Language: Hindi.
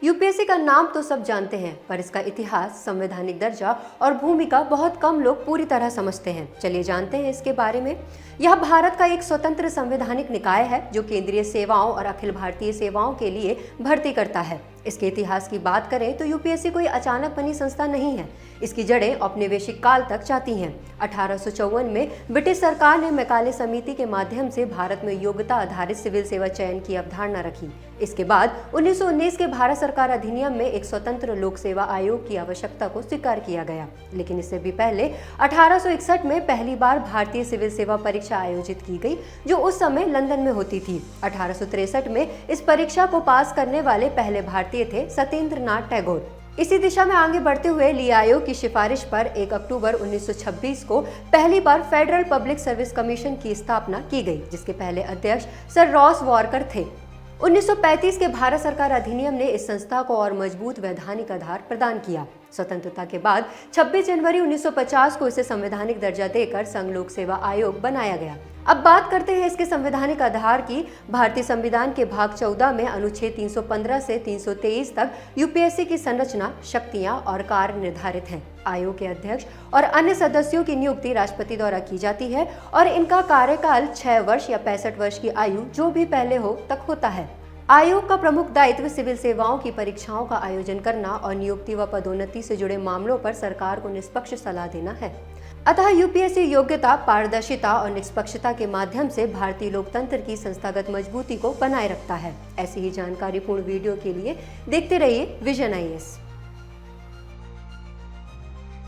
यूपीएससी का नाम तो सब जानते हैं, पर इसका इतिहास, संवैधानिक दर्जा और भूमिका बहुत कम लोग पूरी तरह समझते हैं। चलिए जानते हैं इसके बारे में। यह भारत का एक स्वतंत्र संवैधानिक निकाय है जो केंद्रीय सेवाओं और अखिल भारतीय सेवाओं के लिए भर्ती करता है। इसके इतिहास की बात करें तो यूपीएससी कोई अचानक बनी संस्था नहीं है। इसकी जड़ें औपनिवेशिक काल तक जाती हैं। 1854 में ब्रिटिश सरकार ने मैकाले समिति के माध्यम से भारत में योग्यता आधारित सिविल सेवा चयन की अवधारणा रखी। इसके बाद 1919 के भारत सरकार अधिनियम में एक स्वतंत्र लोक सेवा आयोग की आवश्यकता को स्वीकार किया गया। लेकिन इससे भी पहले 1861 में पहली बार भारतीय सिविल सेवा परीक्षा आयोजित की गई, जो उस समय लंदन में होती थी। 1863 में इस परीक्षा को पास करने वाले पहले भारतीय थे सत्येंद्र नाथ टैगोर। इसी दिशा में आगे बढ़ते हुए ली आयोग की सिफारिश पर 1 अक्टूबर 1926 को पहली बार फेडरल पब्लिक सर्विस कमीशन की स्थापना की गई, जिसके पहले अध्यक्ष सर रॉस वॉकर थे। 1935 के भारत सरकार अधिनियम ने इस संस्था को और मजबूत वैधानिक आधार प्रदान किया। स्वतंत्रता के बाद 26 जनवरी 1950 को इसे संवैधानिक दर्जा देकर संघ लोक सेवा आयोग बनाया गया। अब बात करते हैं इसके संवैधानिक आधार की। भारतीय संविधान के भाग 14 में अनुच्छेद 315 से 323 तक यूपीएससी की संरचना, शक्तियां और कार्य निर्धारित हैं। आयोग के अध्यक्ष और अन्य सदस्यों की नियुक्ति राष्ट्रपति द्वारा की जाती है और इनका कार्यकाल 6 वर्ष या 65 वर्ष की आयु जो भी पहले हो तक होता है। आयोग का प्रमुख दायित्व सिविल सेवाओं की परीक्षाओं का आयोजन करना और नियुक्ति व पदोन्नति से जुड़े मामलों पर सरकार को निष्पक्ष सलाह देना है। अतः यूपीएससी योग्यता, पारदर्शिता और निष्पक्षता के माध्यम से भारतीय लोकतंत्र की संस्थागत मजबूती को बनाए रखता है। ऐसी ही जानकारीपूर्ण वीडियो के लिए देखते रहिए विजन IAS।